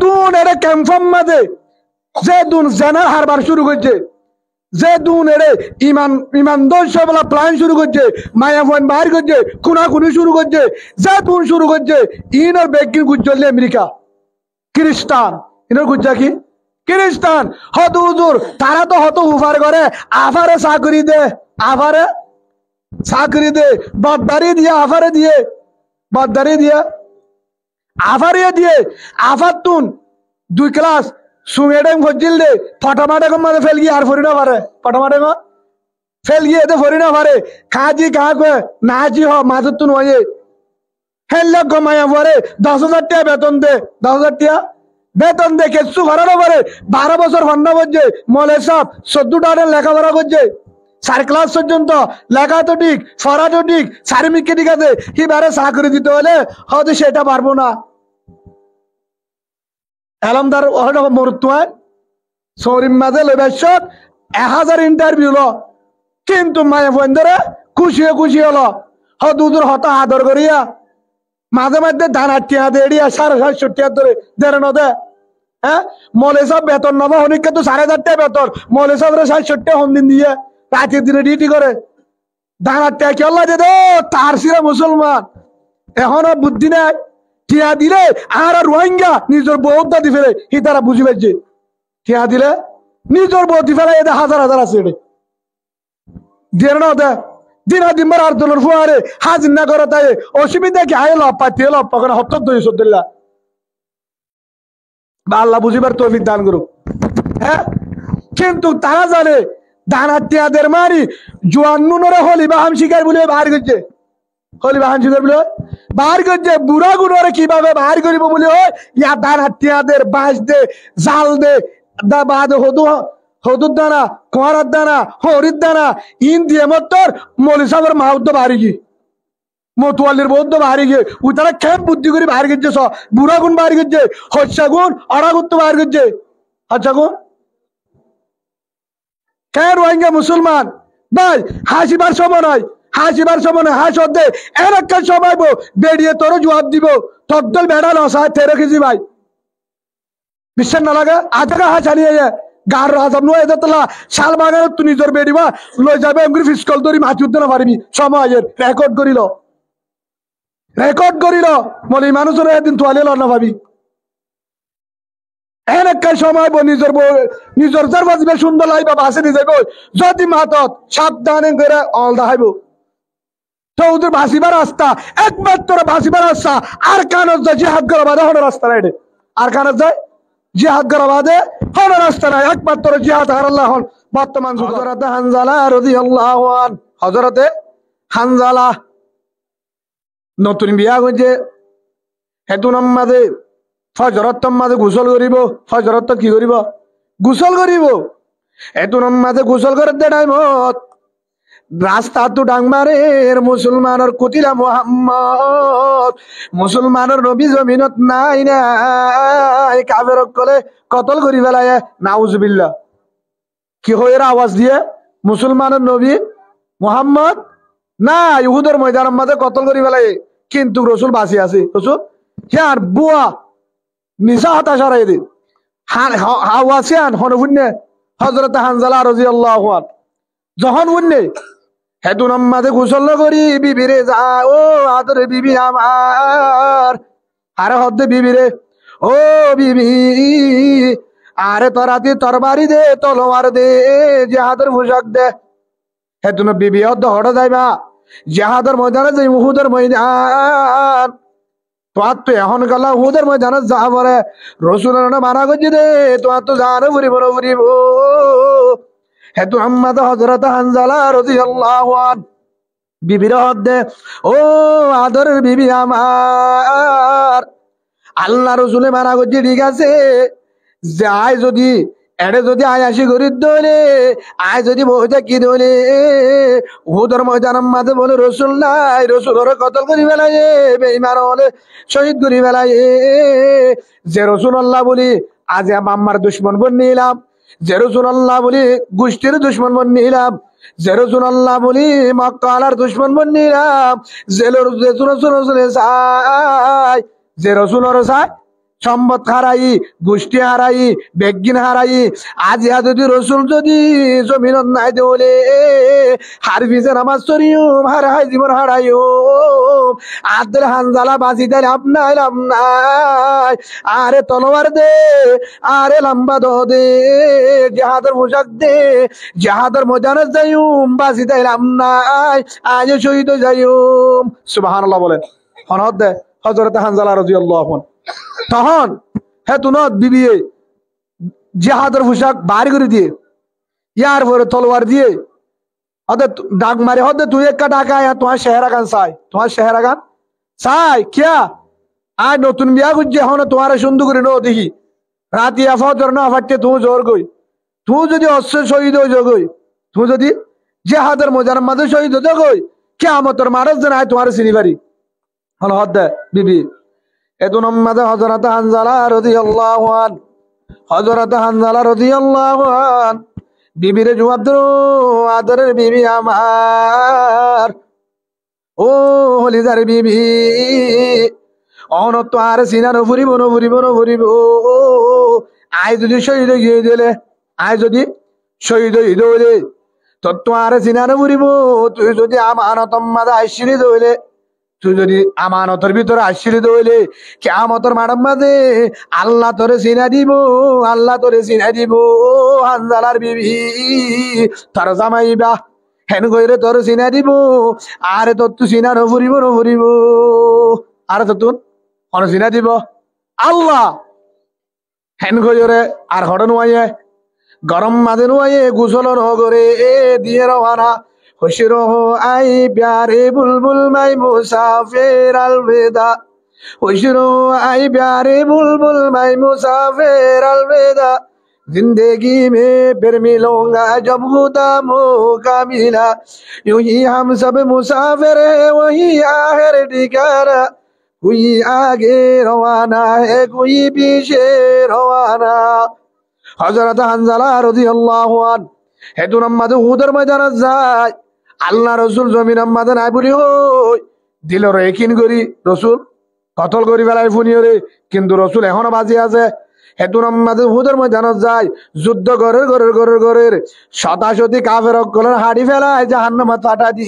দুন এর ক্যাম্পম মাঝে যে দুন জেনার হারবার শুরু করছে, যে দুন এর ইমান দোষ বলা প্ল্যান শুরু করছে, মায়া ফোন বাইর করছে, খুনাখুনি শুরু করছে, যে দুন শুরু করছে ইনর বেগিন গুজলে আমেরিকা খ্রিস্টান ইনর গুজ্জা কি খ্রিস্টান হত হুজুর তারা তো হত উফার করে আফারে চাকরি দে, আফারে চাকরি দে, বদদারি দিয়ে আফারে দিয়ে, বদদারি দিয়ে আফারিয়ে দিয়ে আফাতুন 2 ক্লাস সুমেডেম ফজিল দে ফটামাডেম মাঝে ফেল গিয়ে আর ফরি না পারে, ফটামাডেম ফেল গিয়ে এতে ফরি না পারে, খাজি কাহা কয়ে নাজি হ মাজতুন হয়ে হেললে গমায়া পরে 10,000 টাকা বেতন দে, 10,000 টাকা বেতন দে কিছু করানো পারে 12 বছর ফন্ডা করছে মলে সব 14 টাকা লেখাপড়া করছে 4 ক্লাস পর্যন্ত লেখা তো ঠিক পড়া তো ঠিক সার্টিফিকেট ঠিক আছে, এবারে চাকরি দিতে হলে হয়তো সেটা পারবো না। এলমদার মরুত্বায় সরিম মাঝে লেবেশত 1000 ইন্টারভিউ ল, কিন্তু মায়ে ফোন ধরে খুশি খুশি হলো হদুদুর হত আদর করিয়া মাঝে মাঝে ধানার টিয়া দেড়িয়া 750 টাকা ধরে দেড় নদে। হ্যাঁ মলে সব বেতন নব হনিকা তো 4,500 টাকা বেতন, মলে সব 60 টাকা হন দিন দিয়ে রাতের দিনে ডিউটি করে ধানার টিয়া কি আল্লাহ দে তার সিরা মুসলমান এখনো বুদ্ধি নাই, টিয়া দিলে আর রোহিঙ্গা নিজের বউ দাদি ফেলে হি তারা বুঝি পাইছে, টিয়া দিলে নিজের বউ দি ফেলে এদের হাজার হাজার আছে এটি দিয়ে না দে দিনা দিনবার আর দলের ফুয়ারে হাজির না করে তাই অসুবিধা কি আয় লপ পাইতে লপ পাকানো হপ্তাহ 200 বা আল্লাহ বুঝিবার তৌফিক দান করুক। হ্যাঁ কিন্তু তারা জানে দানাতিয়াদের মারি জোয়ান নুনরে হলি বাহাম শিকার বলে বাহার করছে, হলি বাহাম শিকার বলে বাহার করছে, বুড়া গুণরে কিভাবে বাহার করিব বলে ইয়া দানাতিয়াদের বাঁশ দে জাল দে দা বাদ হদু হদুর দানা কোয়ারার দানা হরির দানা ইন দিয়ে মতর মলি সাহেবের মাহুদ্দ বাহারি গিয়ে মতুয়ালির বৌদ্ধ বাহারি গিয়ে ও তারা খেপ বুদ্ধি করে বাহার করছে, বুড়া গুণ বাহার করছে, হচ্ছা গুণ অড়াগুণ তো বাহার করছে, হচ্ছা গুণ কে রোহিঙ্গা মুসলমান ভাই হাসিবার সময় নয়, হাসিবার সময় নয়, হাস অর্ধে এর একটা সময় বেরিয়ে তোর জবাব দিব তদ্দল বেড়া নসায় 13 কেজি ভাই বিশ্বাস না লাগে আজকে হাস আনিয়ে গার রাজাম নয় এদের তোলা শাল বাগান তুই নিজের বেরিবা লই যাবে এমনি ফিসকল ধরি মাছি উঠতে না পারিবি সময়ের রেকর্ড করিল, রেকর্ড করিল বলি মানুষের একদিন তোয়ালে না ভাবি এর একটা সময় নিজের নিজের যার বাজবে সুন্দর লাগবে বাসে নিয়ে যাবো যদি মাতত সাবধানে করে অল দেখাইব তো ওদের ভাসিবার রাস্তা একমাত্র ভাসিবার রাস্তা আর কানত যায় জিহাদ করা বাদে হলো রাস্তা নাই, আর কানত যায় জিহাদ করা বাদে হলো রাস্তা নাই, একমাত্র জিহাদ আর আল্লাহ বর্তমান হযরতে হানজালা রাদিয়াল্লাহু আন, হযরতে হানজালা নতুন বিয়া হয়েছে হেতু নামাজে ফজরত মাঝে গোসল করিব, ফজরত কি করিব গোসল করিব, হেতু নামাজে গোসল করে দে টাইমত রাস্তা তো ডাংমারের মুসলমানের কুতিলা মুহাম্মদ মুসলমানের নবী জমিনত নাই নাই কাফের কলে কতল করি ফেলায় নাউজুবিল্লাহ কি হয় এর আওয়াজ দিয়ে মুসলমানের নবী মুহাম্মদ না ইহুদের ময়দানের মাঝে কতল করি ফেলায়, কিন্তু রসুল বাঁচি আছে, রসুল হ্যাঁ বুয়া নিশা হতাশা রাই দিন হাওয়াসিয়ান হনফুন্নে হযরত হানজালা রাদিয়াল্লাহু আনহু যখন উন্নে হেতু নামাজে গোসল করি বিবিরে যা ও আদরে বিবি আমার আরে হদ্দে বিবিরে ও বিবি আরে তরাতি তরবারি দে তলোয়ার দে জিহাদের পোশাক দে, হেতু না বিবি হদ্দ হড়ে যাইবা জিহাদের ময়দানে যাই উহুদের ময়দান তোমার তো এখন গেলা উহুদের ময়দানে যা পরে রসুলের মানা করছি দে তোমার তো জানে ফুরিব না ফুরিব হেতু আম্মাদ হযরত হানজালা রাদিয়াল্লাহু আনহু বিবির হদ্দে ও আদরের বিবি আমার আল্লাহ রসুলে মানা করছি ঠিক আছে যে আয় যদি এড়ে যদি আয় আসি গরিব দলে আয় যদি বইটা কি দলে উহুদের ময়দানের মাঝে বলে রসুল নাই রসুল ওরে কতল করি বেলায় বেঈমান হলে শহীদ করি বেলায় যে রসুল আল্লাহ বলি আজ আমার দুশ্মন বন নিলাম, যে রসুল আল্লাহ বলি গোষ্ঠীর দুশ্মন বন নিলাম, যে রসুল আল্লাহ বলি মক্কার দুশ্মন বন নিলাম, যে রসুল চাই যে রসুল চাই সম্পদ হারাই, গোষ্ঠী হারাই, বেগিন হারাই। আজ ইহা যদি রসুল যদি জমিনত নাই দেওলে হার পিছে নামাজ চড়িওম হারাই জীবন হারাইও আদের হানজালা বাঁচি দেয় আপনার লাভ নাই। আরে তলোয়ার দে, আরে লম্বা দে, জাহাদের পোশাক দে, জাহাদের ময়দানে যাইউম বাঁচি দেয় লাভ নাই। আজ শহীদ যাইউম। সুবহানাল্লাহ বলেন। হনদ দে হযরত হানজালা রাদিয়াল্লাহু আনহু তখন হে তুনত বিবিয়ে জিহাদের পোশাক বার করে দিয়ে ইয়ার পরে তলোয়ার দিয়ে হদে ডাক মারে হদে তুই একটা ডাকা তোমার চেহারা গান চাই, তোমার চেহারা গান চাই কিয়া আর নতুন বিয়া করছে এখন তোমার সুন্দর করে নো দেখি রাতি আফার না আফারতে তুমি জোর গই তুই যদি অশ্ব শহীদ হয়ে যোগই তুই যদি জিহাদের ময়দানের মাঝে শহীদ হয়ে যোগই কিয়ামতের মারজ যে নাই তোমার চিনিবারি হল হদে বিবি এতুন মাঝে হযরত হানজালা রাদিয়াল্লাহু আন হযরত হানজালা রাদিয়াল্লাহু আন বিবিরে জবাব দিল আদরের বিবি আমার ও হলিদার বিবি অনত আর সিনা নফুরিব নফুরিব নফুরিব আই যদি শহীদ হয়ে দিলে আই যদি শহীদ হয়ে দিলে তোর তো আর সিনা নফুরিব তুই যদি আমানতম মাঝে আইসিরি দইলে তুই যদি আমানতের ভিতরে আশ্রিত হইলে কিয়ামতের মাঠের মাঝে আল্লাহ তোরে চিনা দিব, আল্লাহ তোরে চিনা দিব। হানজালার বিবি তোর জামাইবা হেন কইরে তোর চিনা দিব আরে তোর তুই চিনা নফুরিব নফুরিব আরে তোর তুন কোন চিনা দিব আল্লাহ হেন কইরে আর হড় নুয়াইয়ে গরম মাঝে নুয়াইয়ে গোসল নগরে দিয়ে রওয়ানা खुशरो आई प्यारे बुलबुल माई मुसाफिर अलविदा खुशरो आई प्यारे बुलबुल माई मुसाफिर अलविदा जिंदगी में फिर मिलूंगा जब खुदा मौका मिला यूं ही हम सब मुसाफिर है वही आखिर ठिकाना कोई आगे रवाना है कोई पीछे रवाना हजरत हंजाला রাদিয়াল্লাহু আন হেতু নামাদে উহুদের ময়দানে যায় আল্লাহ রসুল জমিন আম্মাদে নাই বলি হই দিল রে কিন করি রসুল কতল করি ফেলাই ফুনিয়রে কিন্তু রসুল এখনো বাজি আছে হেতু নামাদে উহুদের ময়দানে যায় যুদ্ধ গরের গরের গরের গরের শতাশতি কাফের অকলের হাড়ি ফেলায় জাহান্নামে ফাটা দি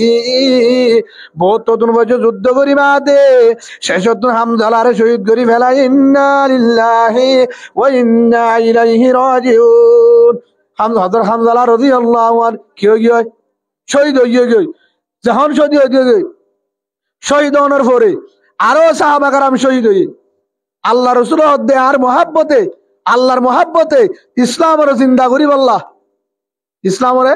বহুত নতুন বছর যুদ্ধ করি বাদে শেষত হামজালারে শহীদ করি ফেলাই ইন্না লিল্লাহি ওয়া ইন্না ইলাইহি রাজিউন হযরত হামজালা রাদিয়াল্লাহু আনহু কি হই শহীদ হয়ে গই যখন শহীদ হয়ে গই শহীদ হওয়ার পরে আরো সাহাবা کرام শহীদ হই আল্লাহ রাসূল হদ্দে আর মহব্বতে আল্লাহর মহব্বতে ইসলামের জিন্দা করি বল্লাহ ইসলামের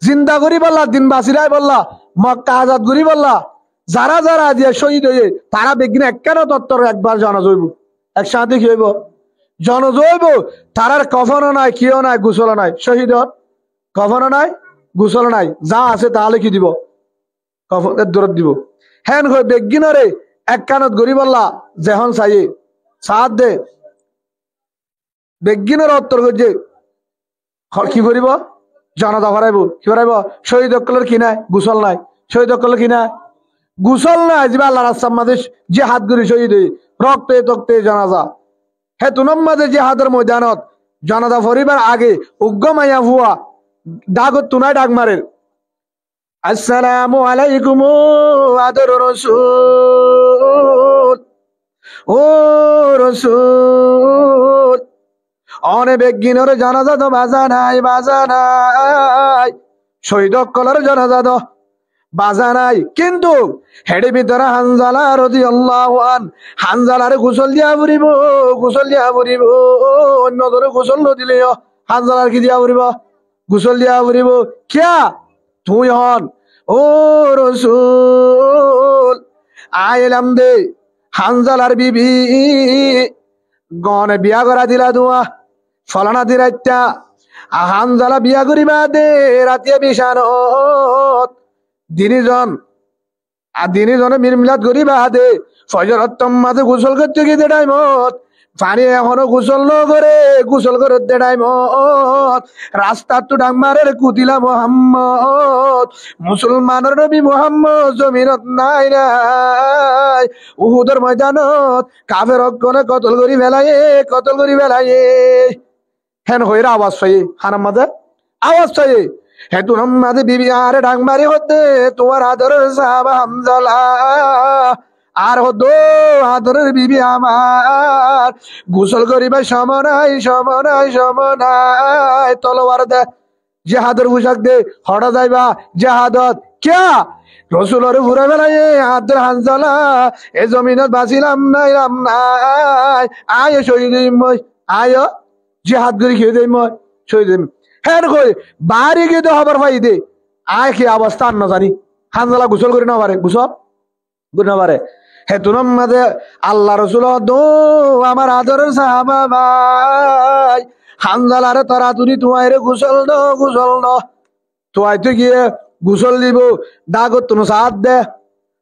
জিন্দা করি বল্লাহ দিন বাসিরাই বল্লাহ মক্কা আজাদ করি বল্লাহ যারা যারা দিয়ে শহীদ হয়ে তারা বেগিন একখান তত্ত্বর একবার জানা যাইব একসাথে কি হইব জানা যাইব তারার কফনও নাই কিও নাই গোসল নাই শহীদ কফনও নাই গোসল নাই যা আছে তাহলে কি দিব কফনের দরদ দিব হেন হয়ে বেগিনরে এক কানত গরিব আল্লাহ যেহন চাই সাথ দে বেগিনের উত্তর করছে কি করিব জনতা করাইব কি করাইব শহীদ অকলের কি নাই গোসল নাই শহীদ অকলের কি নাই গোসল নাই যে আল্লাহ রাস্তার মাঝে যে হাত গড়ি শহীদ হই রক্তে তক্তে জানাজা হে তুনম মাঝে যে হাতের ময়দানত জনতা ফরিবার আগে উগ্র মাইয়া ভুয়া ডাক তুনাই ডাক মারের আসসালামু আলাইকুম আদর রাসূল ও রাসূল অনে বেগিনর জানাজা তো বাজা নাই শহীদ কলর জানাজা তো বাজা নাই কিন্তু হেডে ভিতরে হানজালা রাদিয়াল্লাহু আন হানজালারে গোসল দিয়া ফুরিব অন্য ধরে গোসল নদিলেও হানজালার কি দিয়া ফুরিব গোসল দিয়া ফুরিব কিয়া তুই হন ও রাসূল আইলাম দে হানজালার বিবি গনে বিয়া করা দিলা দুয়া ফলানা দিরাইতা হানজালা বিয়া করিবা দে রাতিয়া বিশানত দিনীজনে মিলমিলাত করিবা দে ফজরত মাঝে গোসল করতে গিয়ে টাইমত পানি এখনো গোসল নগরে গোসল করে দেড়াই মত রাস্তা তো ডাংমারের কুতিলা মোহাম্মদ মুসলমানের নবী মোহাম্মদ জমিনত নাই নাই উহুদের ময়দানত কাফের অজ্ঞনে কতল করি বেলায়ে হেন হইরা আওয়াজ পাই হানাম মাঝে আওয়াজ পাই হেতু মাঝে বিবি আরে ডাংমারি হতে তোমার আদরের সাহাবা হামজালা আর হতো আদরের বিবি আমার গোসল করিবা সমনাই তলোয়ার দে জেহাদের পোশাক দে হড়া যাইবা জেহাদত ক্যা রসুলের ঘুরে বেড়াই আদর হানজালা এ জমিনত বাঁচিলাম নাই আয় শহীদ মই আয় জেহাদ করে খেয়ে দেই মই শহীদ হ্যাঁ কই বাড়ি গিয়ে তো হবার ভাই দে আয় কি অবস্থা না জানি হানজালা গোসল করি না পারে গোসল করি না পারে হে তুনম মাঝে আল্লাহ রসুল দো আমার আদরের সাহাবা ভাই হানজালারে তরা তুনি তোমার গোসল ন তোয়াই তো গিয়ে গোসল দিব দাগত তুন সাথ দে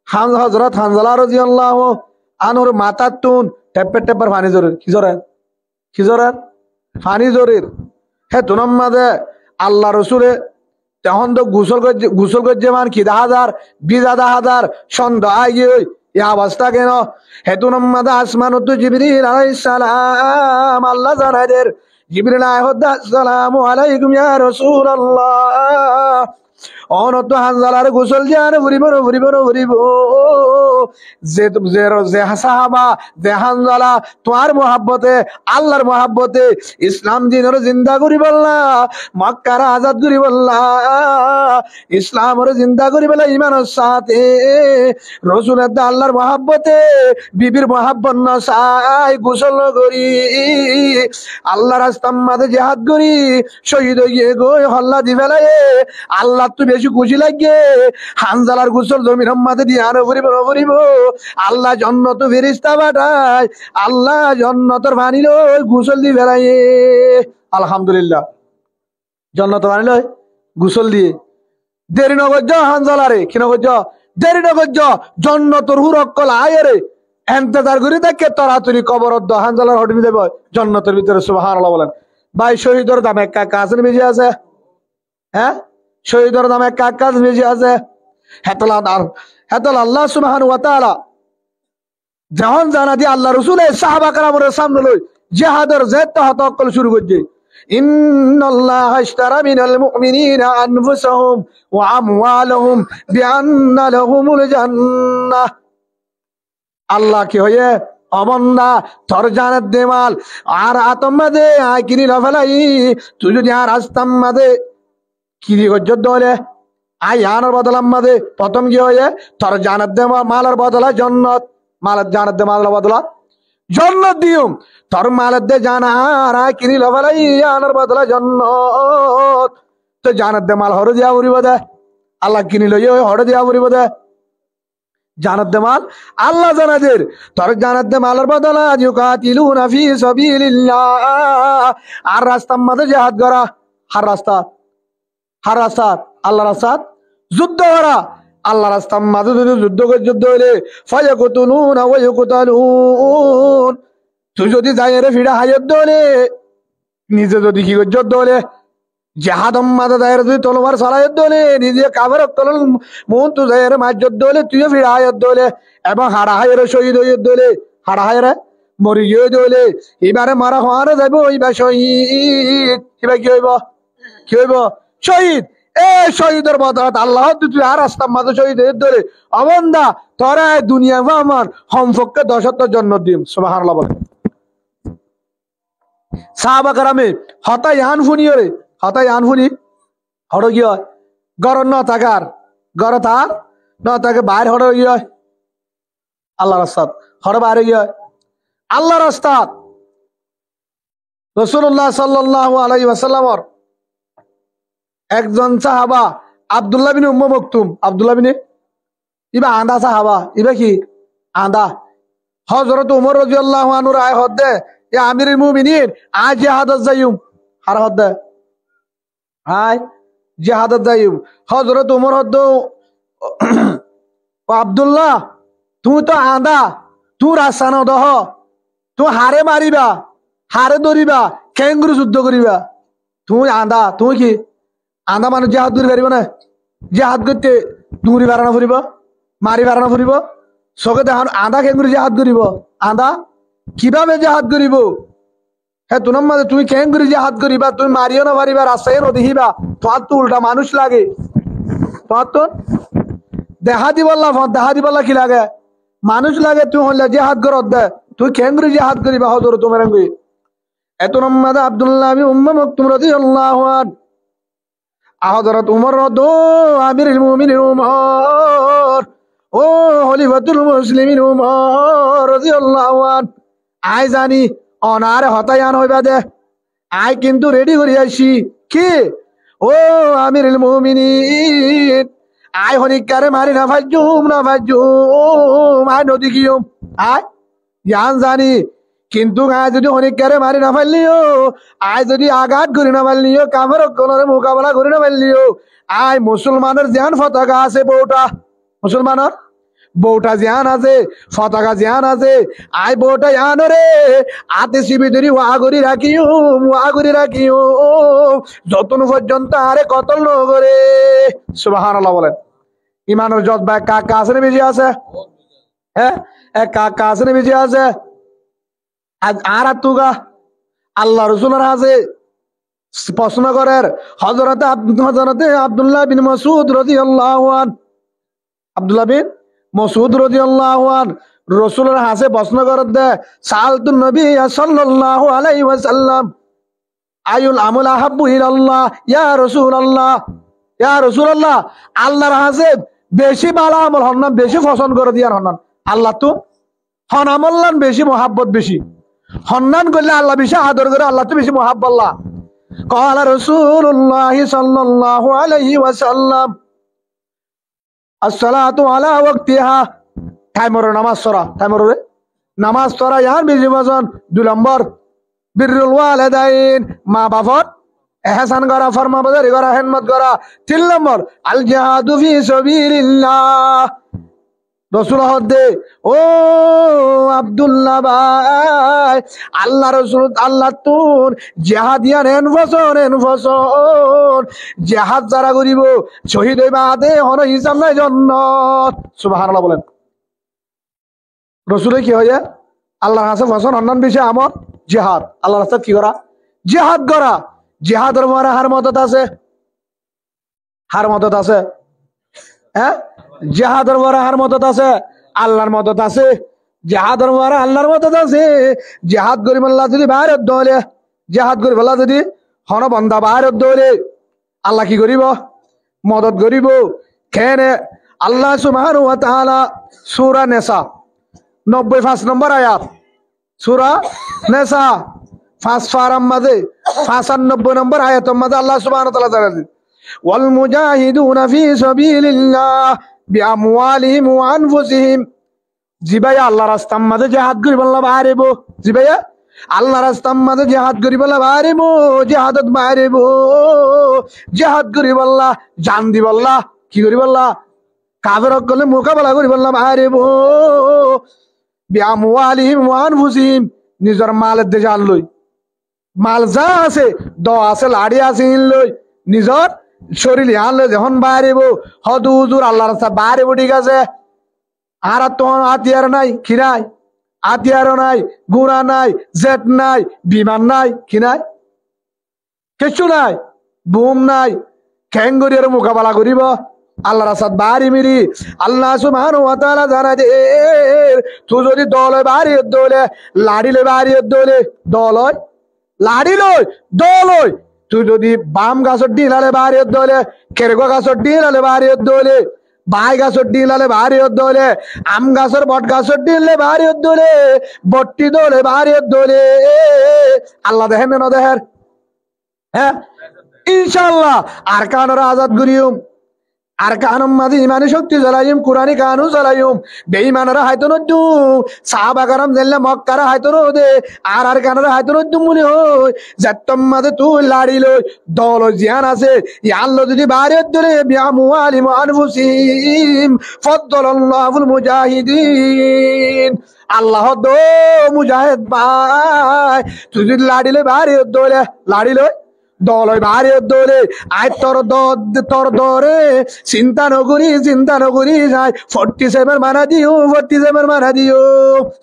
হজরত হানজালা রাদিয়াল্লাহু আনহুর মাথার তুন টেপ্পের পানি জোরের কি জোরের পানি জোরের হে তুনম মাঝে আল্লাহ রসুলে তখন তো গোসল করছে মান কি 20,000 সন্ধ্যা গিয়ে এই অবস্থা কেন হেতু নম্মাদা আসমান তো জিবরিল আলাইহিস সালাম আল্লাহ জানাদের জিবরিল আসসালামু আলাইকুম ইয়া রাসূলুল্লাহ অনত হানজালার গোসল জান ভরিব যে সাহাবা যে হানজালা তোমার মহব্বতে আল্লাহর মহব্বতে ইসলাম দিনের জিন্দা করি বললা মক্কার আজাদ করি বললা ইসলামের জিন্দা করি বলা ইমানের সাথে রসুলের আল্লাহর মহব্বতে বিবির মহব্বত না চাই গোসল করি আল্লাহ রাস্তার মাঝে জেহাদ করি শহীদ হয়ে গই হল্লা দি ফেলাই আল্লাহ তো বেশি খুশি লাগে হানজালার গোসল জমির মাঝে দিয়ে আরো ভরিব আল্লাহ জন্নত ফেরেশতা পাঠায় আল্লাহ জন্নতর বানিল গোসল দি ফেলাই আলহামদুলিল্লাহ জন্নত বানিল গোসল দিয়ে দেরি নগর হানজালারে কি নগর দেরি নগর জন্নতর হুরক্কল আয়রে এন্তেজার করি দেখে তরাতরি কবর হানজালার হটমি দেব জন্নতের ভিতরে সুবহানাল্লাহ বলেন ভাই শহীদের দাম এক কাজ বেশি আছে হ্যাঁ শহীদের নামে কাজ বেশি আছে হেতল আল্লাহ সুবহানাহু ওয়া তাআলা যখন জানা দিয়ে আল্লাহ রাসূলের সাহাবা کرامের সামনে লই জিহাদের যে তাহাক্কুল শুরু করছে ইন্নাল্লাহা ইশতারা মিনাল মুমিনিনা আনফুসাহুম ওয়া আমওয়ালাহুম বিআন্না লাহুমুল জান্নাহ আল্লাহ কি হয়ে অবন্দা তোর জানাত দে মাল আর আতম্মাদে আয় কিনি লফলাই তুই যদি আর রাস্তার মাঝে কিরি গজ্জত দলে আই আনার বদলাম মাঝে প্রথম কি হয়ে তোর জানাত দে মালার বদলা জন্নত মালার জানাত দে মালার বদলা জন্নত দিও তোর মালার দে জানার আয় কিনি লফলাই আনার বদলা জন্নত তো জানাত দে মাল হরে দিয়া উড়িব দে আল্লাহ কিনি লই হরে দিয়া উড়িব দে জানাত দে মাল আল্লাহ জানাদের তোর জানাত দে মালার বদলা ইউকাতিলুনা ফি সাবিলিল্লাহ আর রাস্তার মাঝে জিহাদ করা হার রাস্তা আল্লাহ রাস্তা যুদ্ধ করা আল্লাহ রাস্তার মাঝে যদি যুদ্ধ হইলে ফায়াকুতুলুনা ওয়া ইউকতালুন তুই যদি যাই রে ফিরা হায়াত দলে নিজে যদি কি যুদ্ধ হলে জাহাদম মাদা দায়ের যদি তলোয়ার চালায়ত দলে নিজে কাবের তলল মন তু যায়ের মাজ্জত দলে তুইও ফিরা হায়াত দলে এবং হাড়া হায়ের শহীদ হইত দলে হাড়া হায়ের মরি গিয়ে দলে এবারে মারা হওয়ারে যাইব এইবার শহীদ এবার কি হইব শহীদ এ শহীদের বদলাত আল্লাহ তুই আর রাস্তার মাঝে শহীদ হয়ে ধরে অবন্দা তোরা দুনিয়া বা আমার হমফককে 10 জন্য দিম সুবহানাল্লাহ বলে সাহাবা کرامে হতাই আনফুনি হড় কি হয় গরম ন থাকার গর তার ন থাকে বাইর হড় কি হয় আল্লাহ রাস্তাত হড় বাইরে কি হয় আল্লাহ রাস্তাত রাসূলুল্লাহ সাল্লাল্লাহু আলাইহি ওয়াসাল্লামর একজন সাহাবা আব্দুল্লাহ বিন উম্মে মাকতুম আব্দুল্লাহ বিন ইবা আন্দা সাহাবা ইবা কি আন্দা হযরত ওমর রাদিয়াল্লাহু আনহু রায় হদে ইয়া আমিরুল মুমিনিন আজ জিহাদত যাইম হার হদে আয় জিহাদত যাইম হযরত ওমর হদ ও আব্দুল্লাহ তুই তো আন্দা তুই রাস্তা না দহ তুমি হারে মারিবা, হারে ধরিবা, কেঙ্গুরু যুদ্ধ করিবা। তুমি আন্দা, তুমি কি আন্দা মানুষ জেহাদ করে পারিব না? জেহাদ করতে দূরি বাড়ানো ফুরিব, মারি বাড়ানো ফুরিব। চকে দেখান আন্দা কেঙ্গুরু জেহাদ করিব। আন্দা কিভাবে জেহাদ করিব? হ্যাঁ তোমার মাঝে তুমি কেঙ্গুরু জেহাদ করিবা, তুমি মারিও না পারিবা, রাস্তায় নদিহিবা, তোমার তো উল্টা মানুষ লাগে। তোমার তো দেখা দিবল্লা দেখা দিবল্লা কি লাগে? মানুষ লাগে। তুই হলে জেহাদ করত দে, তুই কেঙ্গুরু জেহাদ করিবা হজর তোমার সঙ্গে। এত নম্বর আব্দুল্লাহ আমি উম্মে মাকতুম রাদিয়াল্লাহু আনহু হযরত উমর আমিরুল মুমিনিন উমর ও খলিফাতুল মুসলিমিন উমর রাদিয়াল্লাহু আনহু আই জানি অনারে হতায়ান হইবা দে। আই কিন্তু রেডি করি আইছি কি ও আমিরুল মুমিনিন আই হনিকারে মারি না ফাজুম আই নদী গিয়ম আই জান জানি কিন্তু আয় যদি হনিকারে মারি না পারলিও, আয় যদি আঘাত করি না পারলিও, কামের কোনের মোকাবেলা করি না পারলিও, আয় মুসলমানের জ্ঞান পতাকা আছে বউটা, মুসলমানের বউটা জ্ঞান আছে, পতাকা জ্ঞান আছে, আয় বউটা জান রে আতে শিবি ধরি ওয়া করি রাখিও যতন পর্যন্ত আরে কতল নগরে। সুবহানাল্লাহ বলেন। ইমানের জজ্বা কাকা আছে না বেশি আছে? হ্যাঁ এক কাকা আছে না বেশি আছে? আর তুগা আল্লাহ রসুলের হাজে প্রশ্ন করের হযরতে আব্দুল্লাহ বিন মাসউদ রাদিয়াল্লাহু আনহু, আব্দুল্লাহ বিন মাসউদ রাদিয়াল্লাহু আনহু রসুলের হাজে প্রশ্ন করের দে সালতুন নবী সাল্লাল্লাহু আলাইহি ওয়াসাল্লাম আইউল আমল আহাব্বু ইলাল্লাহ ইয়া রাসূলুল্লাহ আল্লাহর হাজে বেশি ভালো আমল হন্নান বেশি পছন্দ করে দিয়ার হন্নান আল্লাহ তো হন আমল্লান বেশি মহাব্বত বেশি হন্নান করলে আল্লাহ বেশি আদর করে, আল্লাহ তো বেশি মহাব্বাল্লাহ। ক্বালা রাসূলুল্লাহ সাল্লাল্লাহু আলাইহি ওয়াসাল্লাম আসসালাতু আলা ওয়াক্তিহা টাইমরে নামাজ পড়া, টাইমরে নামাজ পড়া ইয়ার বেশি পছন্দ। 2 নম্বর বিররুল ওয়ালিদাইন মা বাবার এহসান করা, ফরমাবরদারি করা, খেদমত করা। 3 নম্বর আল জিহাদু ফি সাবিলিল্লাহ। রসুল হদ্দে ও আব্দুল্লাহ ভাই আল্লাহ রসুল আল্লাহ তোর জেহাদিয়ান এন ফসল জেহাদ যারা করিব শহীদ হইবা আদে হন হিসাব নাই জন্নত। সুবহানাল্লাহ বলেন। রসুলে কি হয়ে আল্লাহর কাছে ফসল অন্যান বেশি আমর জেহাদ, আল্লাহর রাস্তায় কি করা? জেহাদ করা। জেহাদের মরে হার মদত আছে, হার মদত আছে। হ্যাঁ জেহাদের মরে হার মদত আছে, আল্লাহর মদত আছে। জেহাদের মরে আল্লাহর মদত আছে। জেহাদ করিব আল্লাহ যদি বাইরের দলে, জেহাদ করিব আল্লাহ যদি হন বন্ধা বাইরের দলে, আল্লাহ কি করিব? মদত করিব। কেনে আল্লাহ সুবহানাহু ওয়া তাআলা সূরা নিসা 95 নম্বর আয়াত, সূরা নিসা 5 পারার মাঝে 95 নম্বর আয়াতের মাঝে আল্লাহ সুবহানাহু ওয়া তাআলা জানালেন ওয়াল মুজাহিদুনা ফি সাবিলিল্লাহ বিআমওয়ালিহিম ওয়া আনফুসিহিম। জিবাইয়া আল্লাহ রাস্তার মাঝে জিহাদ করিব আল্লাহ বাড়িব, জিবাইয়া আল্লাহ রাস্তার মাঝে জিহাদ করিব আল্লাহ বাড়িব, জিহাদত বাড়িব, জিহাদ করিব আল্লাহ জান দিব আল্লাহ কি করিব আল্লাহ কাফের সকলে মোকাবেলা করিব আল্লাহ বাড়িব বিআমওয়ালিহিম ওয়া আনফুসিহিম। নিজের মালের দেশে আনলই, মাল যা আছে দ আছে লাড়ি আছে লই নিজর শরীর আনলে যখন বাড়িব হদ হুজুর আল্লাহ রাস্তা বাড়িব ঠিক আছে। আর তোমার হাতিয়ার নাই কি নাই? হাতিয়ারও নাই, গুড়া নাই, জেট নাই, বিমান নাই কি নাই? কিছু নাই, বুম নাই। খেঙ্গুরিয়ার মোকাবেলা করিব আল্লাহ রাস্তাত বাড়ি মিরি। আল্লাহ সুবহানাহু ওয়া তাআলা জানা যে তুই যদি দলে বাড়ি দলে লাড়িলে বাড়ি দলে দলয় লাড়ি লই দলই, তুই যদি বাম গাছর ডিলালে বাড়ি দলে, কেরগো গাছর ডিলালে বাড়ি দলে, বাই গাছর ডিলালে বাড়ি দলে, আম গাছর বট গাছর ডিলে বাড়ি দলে, বট্টি দলে বাড়ি দলে। আল্লাহ দেখেন না দেখেন? হ্যাঁ ইনশাআল্লাহ আর কানরা আজাদ করিম আর কানুম মাঝে ইমানি শক্তি জ্বালাইম কুরআনি কানু জ্বালাইম বেঈমানরা হাইতো নদ্দু সাহাবা কারাম জেল্লা মক্কারা হাইতো নদে আর কানরা হাইতো নদ্দু মনে হয় যাত্তম মাঝে তুই লাড়ি লই দল জিয়ান আছে ইয়াল্লো যদি বারে ধরে বিআমওয়ালিম আনফুসিম ফাদ্দালাল্লাহুল মুজাহিদিন আল্লাহ দো মুজাহিদ ভাই তুই যদি লাড়ি লই বারে ধরে লাড়ি লই দলই বাড়ি দৌড়ে আয় তোর দরে চিন্তা নগরী যায় 47 মানা দিও 47 মানা দিও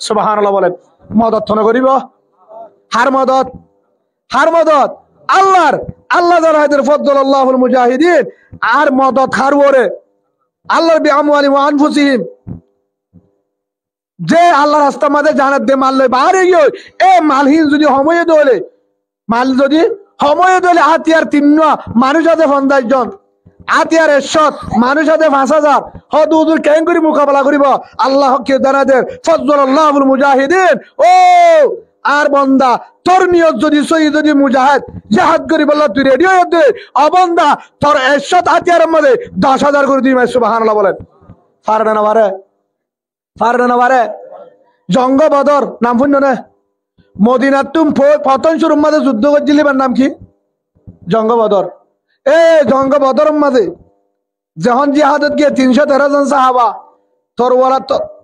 সুবহানাল্লাহ বলেন মদত থন করিব হার মদত আল্লাহ যারা হায়দের ফদ্দুল্লাহুল মুজাহিদিন আর মদত হার ওরে আল্লাহর বিআমওয়ালি ওয়া আনফুসিহিম যে আল্লাহ রাস্তা মাঝে জানাত দে মাল লই বাড়ি গিয়ে এ মালহীন যদি সময়ে দলে মাল যদি সময়ে দলে হাতিয়ার 3 মানুষ আছে 50 জন হাতিয়ার 100 মানুষ আছে 5000 হদুদুর কেন করি মোকাবেলা করিব আল্লাহ কে জানাদের ফজলুল্লাহুল মুজাহিদিন ও আর বান্দা তোর নিয়ত যদি সহি যদি মুজাহিদ জিহাদ করি বললা তুই রেডি হয়ে দে অবন্দা তোর 100 হাতিয়ারের মধ্যে 10000 করে দিই সুবহানাল্লাহ বলেন পারে না বারে জঙ্গ বদর নাম শুনো না মদিনার তুম প্রথম শুরুর মাঝে যুদ্ধ করছিলি নাম কি জঙ্গ বদর জঙ্গ বদর মাঝে যখন জিহাদত গিয়ে 313 জন সাহাবা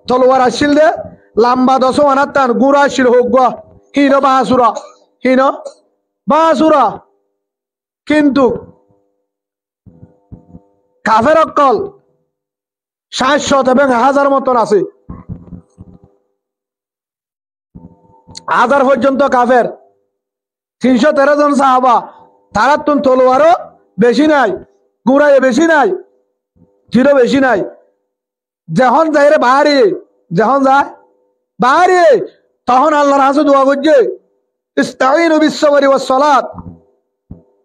তলোয়ার আসছিল দে লম্বা 10 আনার টান গুড়া আসছিল হোক গা হিন বাসুরা কিন্তু কাফের অক্কল 700 এবং 1000 মতন আছে 1000 পর্যন্ত কাফের 313 জন সাহাবা তারা তুন তলোয়ারও বেশি নাই গুড়াইয়ে বেশি নাই জিরো বেশি নাই যখন যায় রে বাহারি তখন আল্লাহর কাছে দোয়া করছে ইস্তাঈনু বিস-সাবরি ওয়াস-সালাত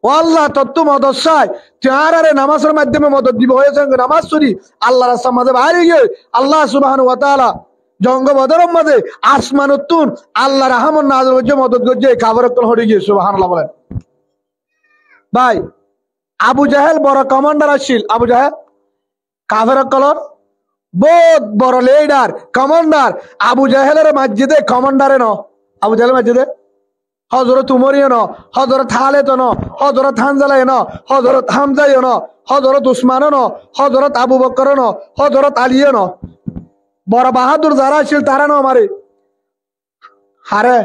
ও আল্লাহ তত্ত্ব মদত চাই তারারে নামাজের মাধ্যমে মদত দিব হয়েছে নামাজ চুরি আল্লাহর রাস্তার মাঝে বাহারি গিয়ে আল্লাহ সুবহানাহু ওয়া তাআলা জঙ্গ বদরের মাঝে আসমানুত্তুন আল্লাহ রাহমান নাযিল করছে মদত করছে কাফেরত্ব হয়ে গিয়ে সুবহানাল্লাহ বলেন ভাই আবু জাহেল বড় কমান্ডার আসছিল আবু জাহেল কাফের কলর বহুত বড় লিডার কমান্ডার আবু জাহেলের মসজিদে কমান্ডারে ন আবু জাহেল মসজিদে হযরত উমরিয় ন হযরত খালিদ ন হযরত হানজালা ন হযরত হামজা ন হযরত উসমান ন হযরত আবু বকর ন হযরত আলী ন বড় বাহাদুর যারা ছিল তারা ন আমারে হারে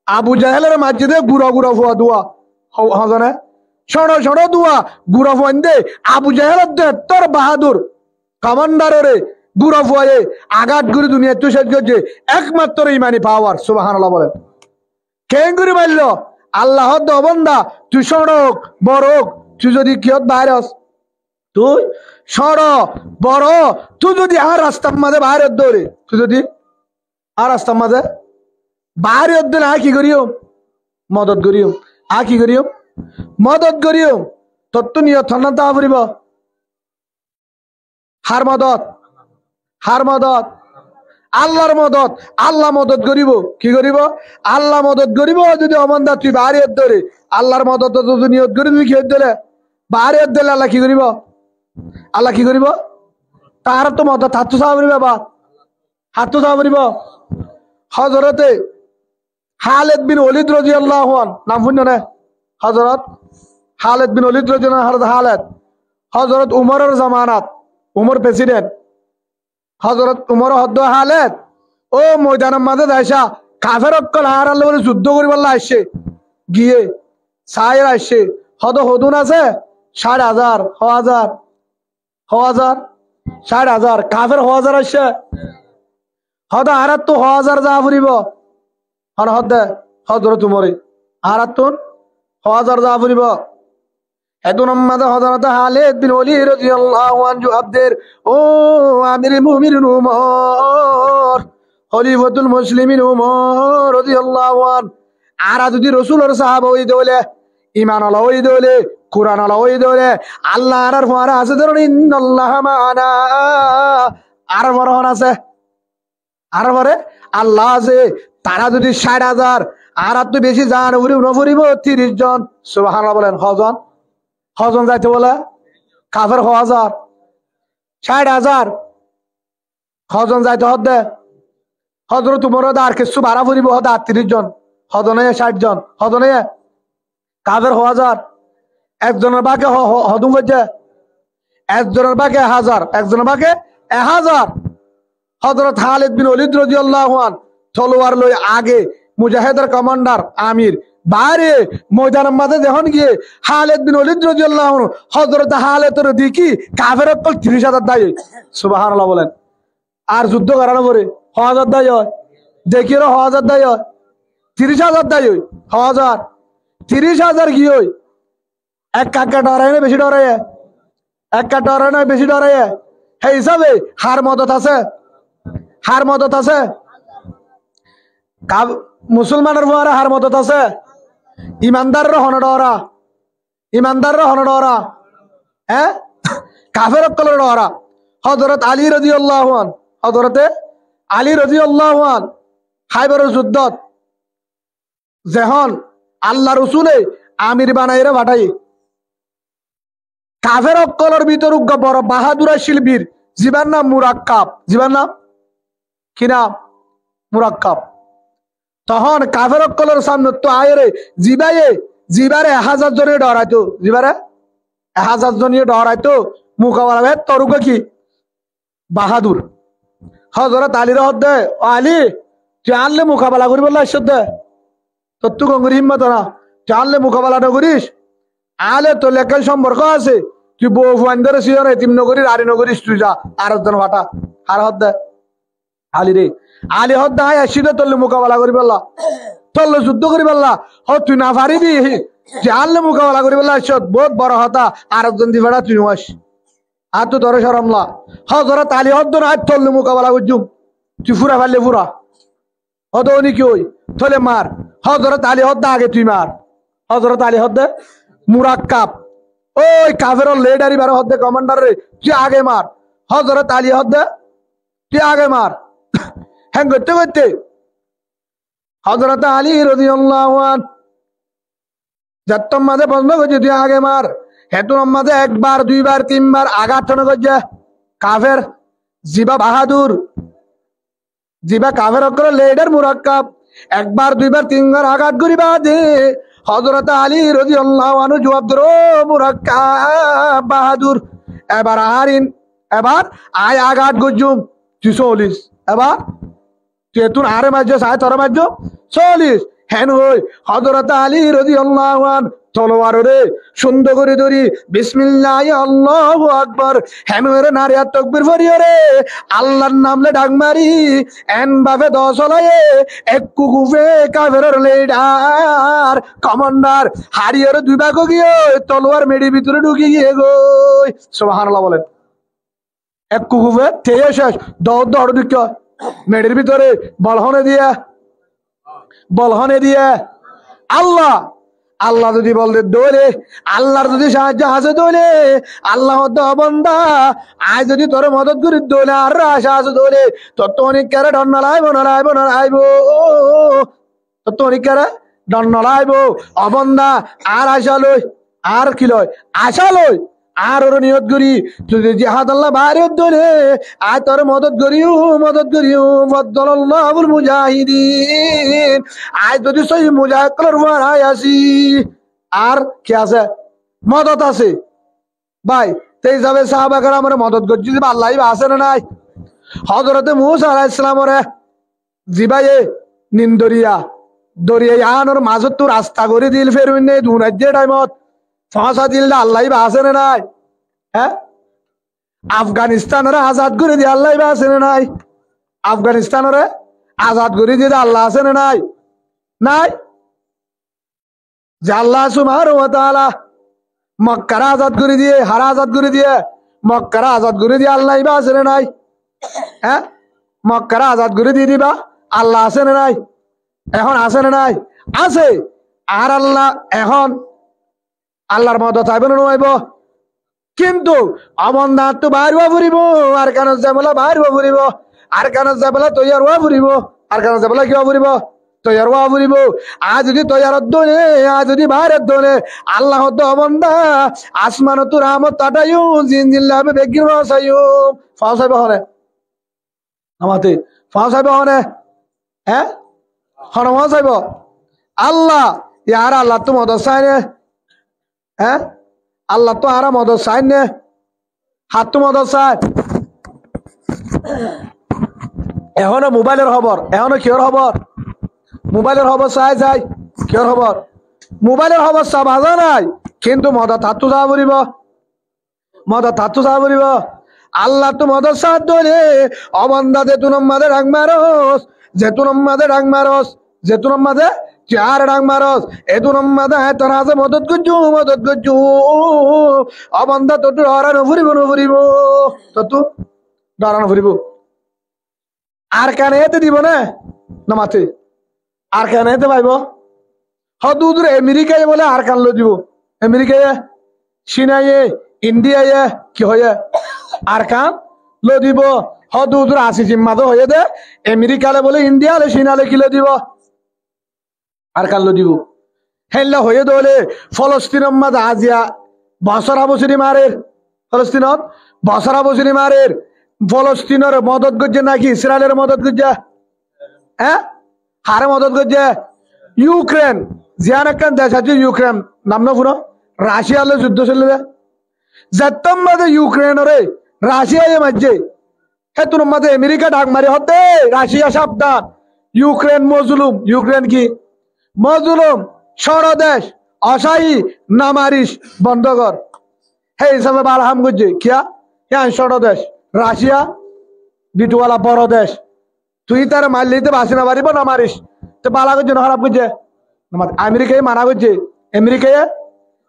আবু জাহেলের মসজিদে গুড়া ফুয়া দুয়া হজনে ছোড়ো দুয়া গুড়া ফুয়ান দে আবু জাহেলের দে তোর বাহাদুর কমান্ডারে গুড়া ফুয়ায়ে আঘাত গুরি দুনিয়া তুই শেষ করছে একমাত্র ইমানি পাওয়ার সুবহানাল্লাহ বলেন কেন করে মারল আল্লাহ দবন্দা তুই সড়ক বড়ক তুই যদি কিয়ত ভাইরাস তুই সড় বড় তুই যদি আর রাস্তার মাঝে বাইরে দৌড়ে তুই যদি আর রাস্তার মাঝে বাইরে দিলে আর কি করিও মদত করিও আর কি করিও মদত করিও তোর তো নিয়ত ঠান্ডা তা ফুরিব হার মদত আল্লাহর মদত আল্লাহ মদত করিব কি করিব আল্লাহ মদত করিব যদি অমন্দা তুই বাইরে ধরে আল্লাহর মদত যদি নিয়ত করি তুই খেয়ে দিলে বাইরে দিলে আল্লাহ কি করিব তার তো মদত হাত চাওয়া ফুরিব বা হাত চাওয়া ফুরিব হযরতে খালিদ বিন ওলীদ রাদিয়াল্লাহু আনহু নাম শুনো না হযরত খালিদ বিন ওলীদ রাদিয়াল্লাহু আনহু হযরত উমরের জামানাত উমর প্রেসিডেন্ট হযরত উমর হদ্দ খালিদ ও ময়দানের মাঝে যাইসা কাফের অক্কল আর আল্লাহ বলে যুদ্ধ করিবার আসছে গিয়ে সাইর আসছে হদুন আছে 60,000 60,000 কাফের 6000 আসছে হদ আরাত তো 6000 যা ফুরিব হন হযরত উমরে আরাত তো 6000 যা ফুরিব এদুন মাদা হযরত খালিদ বিন ওলীদ রাদিয়াল্লাহু আনহু আব্দের ও আমিরুল মুমিনিন উমর খলিফাতুল মুসলিমিন উমর রাদিয়াল্লাহু আন আরা যদি রাসূলের সাহাবা হই দলে ঈমান আলা হই দলে কুরআন আলা হই দলে আল্লাহ আর ফারা আছে ধরুন ইন্নাল্লাহা মাআনা আর বরহন আছে আর পরে আল্লাহ আছে তারা যদি 60,000 আর তো বেশি জান উড়িব 30 জন সুবহানাল্লাহ বলেন হজন যাইতে বলে কাফের 1000 60,000 হজন যাইতে হদে হজর তোমার আর কিছু ভাড়া ফুরিব হদে 38 জন হদনে 60 জন হদনে কাদের 1000 একজনের বাকে হদুম করছে একজনের বাকে 1000 একজনের বাকে 1000 হযরত খালিদ বিন ওয়ালিদ রাদিয়াল্লাহু আন তলোয়ার লই আগে মুজাহিদের কমান্ডার আমির বাইরে ময়দানের মাঝে যখন গিয়ে খালিদ বিন ওয়ালিদ রাদিয়াল্লাহু আনহু হযরত খালিদের দেখি কাফের কল 30,000 দায় সুবহানাল্লাহ বলেন আর যুদ্ধ করানো পরে 1000 দায় হয় দেখি র 1000 দায় হয় 30,000 দায় হয় 1000 30,000 কি হয় এক কাকা ডরায় না বেশি ডরায় এক কাকা ডরায় না বেশি ডরায় এই হিসাবে হার মদত আছে হার মদত আছে মুসলমানের ভরা হার মদত আছে ইমানদাররা হনডরা ইমানদাররা হনডরা হ্যাঁ কাফের কলর ডরা হযরত আলী রাদিয়াল্লাহু আন হযরতে আলী রাদিয়াল্লাহু আন খাইবরের যুদ্ধত যখন আল্লাহ রাসূলে আমির বানাইরা পাঠাই কাফের কলর ভিতর বড় বাহাদুর শিলবীর জিবার নাম মুরাক্কাব জিবার নাম কি নাম মুরাক্কাব তখন কাফের কলর সামনে তো আয়রে জিবায়ে জিবারে 1000 জনে ডরাইতো জিবারে 1000 জনে ডরাইতো মোকাবেলা তরুক কি বাহাদুর হযরত আলী রহদে আলী জানলে মোকাবেলা করি বললা ইসদে তত্তু গঙ্গরি হিম্মত না জানলে মোকাবেলা না করিস আলে তো লেখাল সম্পর্ক আছে তুই বউ ফুয়ানদের সিয়র এতিম নগরীর আরি নগরীর তুই যা আর জন ফাটা আর হদে আলী রে আলী হদ্দা আয় আসিদে তোলে মোকাবেলা করি বললা তোলে যুদ্ধ করি বললা হ তুই না পারিবি জানলে মোকাবেলা করি বললা ইসদ বহুত বড় হতা আর জন দি ফাটা তুই আস আর তো ধরে সরমলা হযরত আলী হদ্দ না তোলে মোকাবেলা করজুম তুই ফুরা ফেললে ফুরা হদ উনি কি ওই তোলে মার হযরত আলী হদ্দা আগে তুই মার হযরত আলী হদ্দে মুরাক্কাব ওই কাফের লেডারি বারো হদ্দে কমান্ডার রে তুই আগে মার হযরত আলী হদ্দে তুই আগে মার হ্যাঁ করতে করতে হযরত আলী রাদিয়াল্লাহু আনহু যাত্তম মাঝে বন্ধ করছে তুই আগে মার হেতুর মাঝে একবার দুইবার তিনবার আঘাত করছে কাফের জিবা বাহাদুর জিবা কাফের করে লেডার মুরাক্কাব একবার দুইবার তিনবার আঘাত করিবা দে হযরত আলী রাদিয়াল্লাহু আনহু জবাব দিল মুরাক্কাব বাহাদুর এবার আরিন এবার আয় আঘাত গজুম 40 এবার তুই তুন আরে মাঝে সায় তোর মাঝে 40 হেন হই হযরত আলী রাদিয়াল্লাহু আনহু তলোয়ার রে সুন্দর করে ধরি বিসমিল্লাহ আল্লাহু আকবার হেন রে নারিয়া তাকবীর ফরিও রে আল্লাহর নামলে ডাক মারি এন ভাবে দশলায়ে এক কুকুফে কাফেরের লিডার কমান্ডার হারিয়ার দুই ভাগ গিয়ে তলোয়ার মেডি ভিতরে ঢুকে গিয়ে গই সুবহানাল্লাহ বলেন এক কুকুফে তেয়ে শেষ দৌড় দিক মেডির ভিতরে বলহনে দিয়ে আল্লাহ আল্লাহ যদি বলতে দৌড়ে আল্লাহর যদি সাহায্য আছে দৌড়ে আল্লাহ বন্দা আয় যদি তোর মদত করি দৌড়ে আর আশা আছে দৌড়ে তোর তো অনেক কারে ডর নালাইব তোর তো অনেক কারে ডর নালাইব অবন্দা আর আশা লই আর কি লয় আশা লই আর ওর নিয়ত করি যদি জিহাদ আল্লাহ বাইরে দৌড়ে আয় তোর মদত করিও বদলাল্লাহুল মুজাহিদিন আয় যদি সই মুজাহিদুর ওয়ারায় আসি আর কি আছে মদত আছে ভাই তেই যাবে সাহাবা کرامরে মদত করছি আল্লাহ আছে না নাই হযরত মূসা আলাইহিস সালামরে জিবায়ে নিন্দরিয়া দরিয়া আনোর মাজত তো রাস্তা করে দিল ফেরুইনে দুনাজ্জে টাইমত ফাঁসা দিল আল্লাহ আছে না নাই হ্যাঁ আফগানিস্তানের আজাদ করে দিয়ে আল্লাহ আছে না নাই আফগানিস্তানের আজাদ করে দিয়ে আল্লাহ আছে না নাই নাই যে আল্লাহ সুবহানাহু ওয়া তাআলা মক্কার আজাদ করে দিয়ে হারা আজাদ করে দিয়ে মক্কার আজাদ করে দিয়ে আল্লাহ আছে না নাই হ্যাঁ মক্কার আজাদ করে দিয়ে দিবা আল্লাহ আছে না নাই এখন আছে না নাই আছে আর আল্লাহ এখন আল্লাহর মদত আইব না নইব কিন্তু অমরনাথ তো বাইর হওয়া ফুরিব আর কারণ যাবলা বাইর হওয়া ফুরিব আর কারণ যাবলা তৈয়ার হওয়া ফুরিব আর কারণ যাবলা কি হওয়া ফুরিব তৈয়ার হওয়া ফুরিব আজ যদি তৈয়ারত দোনে আজ যদি বাইরের দোনে আল্লাহ তো বন্দা আসমান তো রামত তাটাইও জিন জিল্লাবে বেগির রসাইও ফাউসাইব হনে আমাতে ফাউসাইব হনে হ্যাঁ হনমা চাইব আল্লাহ ইয়ার আল্লাহ তো মদত চাই নে হ্যাঁ আল্লাহ তো আর মদত চাই নে হাত তো মদত চাই এখনো মোবাইলের খবর এখনো কিয়র খবর মোবাইলের খবর চাই যাই কিয়র খবর মোবাইলের খবর চা বাজা নাই কিন্তু মদত হাতটো যাব পাৰিব মদত হাতটো যাব পাৰিব আল্লাহ তো মদত চাত ধরে অবন্দা যেতুনম মাঝে ডাক মারস যেতুনম মাঝে ডাক মারস যেতুনম মাঝে চার ডাক মারস এতুনম মাঝে তোর হাতে মদত করছু অবন্দা তো তোর হরা নফুরিব তো ডরা নফুরিব আর কেন এতে দিব না মাথে আর কেন এতে পাইব হদুদুর আমেরিকায় বলে আর কান লো দিব আমেরিকায় চীনাইয়ে ইন্ডিয়ায় কি হয়ে আর কান লো দিব হদুদুর আসি জিম্মা তো হয়ে দে আমেরিকালে বলে ইন্ডিয়ালে চীনালে কি লো দিব আর কান লো দিব হেল্লা হয়ে দলে ফলস্তিনের মাঝে আজিয়া বছরা বছরি মারের ফলস্তিনত বছরা বছরি মারের ফলস্তিনের মদত করছে নাকি ইসরায়েলের মদত করছে হ্যাঁ হারে মদত করছে ইউক্রেন জিয়ান একটা দেশ আছে ইউক্রেন নাম না পুরো রাশিয়ালে যুদ্ধ চলবে যেতম মাঝে ইউক্রেনরে রাশিয়া মাঝে হে তোর মাঝে আমেরিকা ডাক মারি হতে রাশিয়া সাবধান ইউক্রেন মজলুম ইউক্রেন কি মজলুম ষড়দেশ অসাহী নামারিস বন্ধ কর হে হিসাবে বালহাম করছে কিয়া হ্যাঁ ষড়দেশ রাশিয়া বিটুয়ালা বড় দেশ তুই তার মারলিতে বাসি না পারিব না মারিস তো বালা করছে না খারাপ করছে আমেরিকায় মানা করছে আমেরিকায়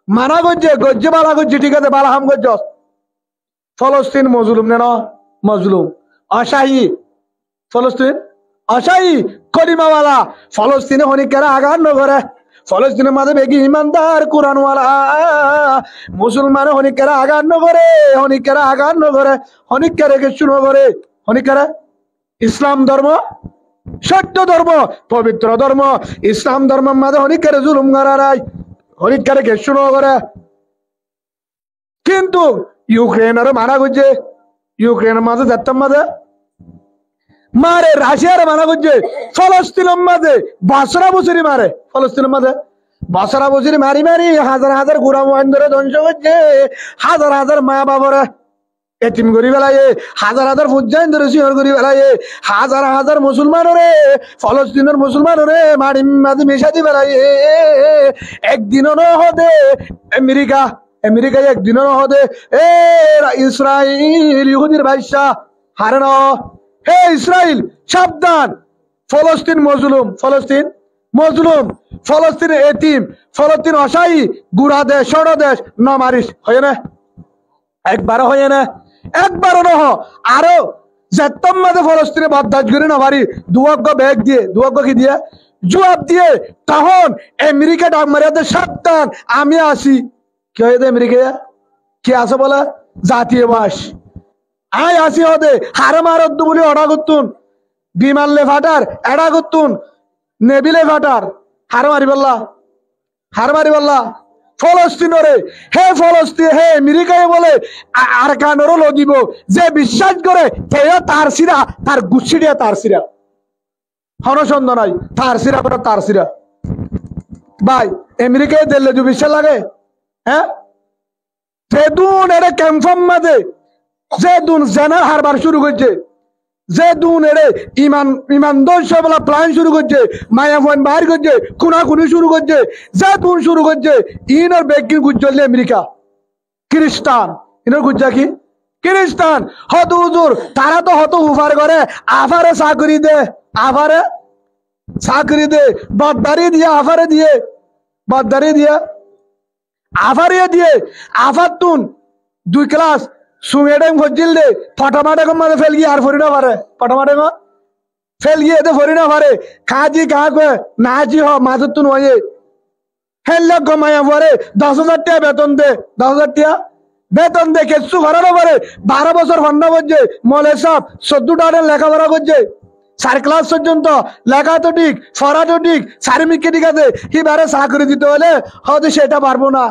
মানা করছে গজ্জে বালা করছে ঠিক আছে বালা হাম করছ ফলস্তিন মজলুম নেন মজলুম অসাহী ফলস্তিন অসাহী করিমাওয়ালা ফলস্তিনে হনিকারা আগার নগরে ফলস্তিনের মাঝে বেগি ইমানদার কোরআনওয়ালা মুসলমান হনিকারা আগার নগরে হনিকারা আগার নগরে হনিকারে কিছু নগরে হনিকারা ইসলাম ধর্ম সত্য ধর্ম পবিত্র ধর্ম ইসলাম ধর্মের মাঝে হনিকারে জুলুম করা নাই হনিকারে কিছু নগরে কিন্তু ইউক্রেনের মানা করছে ইউক্রেনের মাঝে যাত্রার মাঝে মারে রাশিয়ার মানা করছে ফলস্তিনের মাঝে বছরা বছরই মারে ফলস্তিনের মাঝে বছরা বছরই মারি মারি হাজার হাজার গুড়া মোহাইন ধরে ধ্বংস করছে হাজার হাজার মা বাবারা এতিম করি বেলায় হাজার হাজার ফুজাইন ধরে শিহর করি বেলায় হাজার হাজার মুসলমানরে ফলস্তিনের মুসলমানরে মারি মাঝে মেশাদি বেলায় একদিনও ন হদে আমেরিকায় একদিনও ন হদে এ ইসরায়েল ইহুদির বাদশা হারে ন হে ইসরায়েল সাবধান ফলস্তিন মজলুম ফলস্তিন মজলুম ফলস্তিন এতিম ফলস্তিন অসাহী গুড়া দেশ ষড় দেশ ন মারিস হয় না একবারও হয় না একবারও নহ আরো যেতম মাঝে ফলস্তিনে বরদাস্ত করে না পারি দুয়াগ্য ব্যাগ দিয়ে দুয়াগ্য কি দিয়ে জবাব দিয়ে তখন আমেরিকা ডাক মারিয়াতে সাবধান আমি আসি কি হয়ে আমেরিকা কি আছে বলে জাতীয় বাস আয় আসি হদে হারে মারত বলে অডা করতুন বিমানলে ফাটার এডা করতুন নেবিলে ফাটার হারে মারি বললা ফলস্তিনরে হে ফলস্তিন হে আমেরিকায় বলে আর কানেরও লগিব যে বিশ্বাস করে সেও তার সিরা তার গুচ্ছি দিয়ে তার সিরা হনসন্দ নাই তার সিরা করে তার সিরা ভাই আমেরিকায় দিল্লি যে বিশ্বাস লাগে হ্যাঁ যেদুন এটা ক্যাম্পম মাঝে যেদুন জেনার হারবার শুরু করছে যেদুন এরে ইমান দোষলা প্ল্যান শুরু করছে মায়া ফোন বাইর করছে খুনাখুনি শুরু করছে যেদুন শুরু করছে ইনর বেগিন গুজল আমেরিকা খ্রিস্টান ইনর গুজ্জা কি খ্রিস্টান হত হুজুর তারা তো হত উফার করে আফারে চাকরি দে আফারে চাকরি দে বদদারি দিয়ে আফারে দিয়ে বদদারি দিয়ে আফারিয়ে দিয়ে আফার তুন 2 ক্লাস সুমেডেং ফজিল দে ফটামাটে মাঝে ফেল গিয়ে আর ফরি না পারে ফটামাটে ফেল গিয়ে এতে ফরি না পারে খাজি কাহা কয়ে নাজি হ মাঝে তুন হয়ে হেললে গমাইয়া পরে 10,000 টাকা বেতন দে 10,000 টাকা বেতন দে কিছু করানো পারে 12 বছর ফন্ডা করছে মলে সব 14 টাকা লেখাপড়া করছে 4 ক্লাস পর্যন্ত লেখা তো ঠিক, পড়া তো ঠিক, সার্টিফিকেট ঠিক আছে, এবারে চাকরি দিতে হলে হয়তো সেটা পারবো না।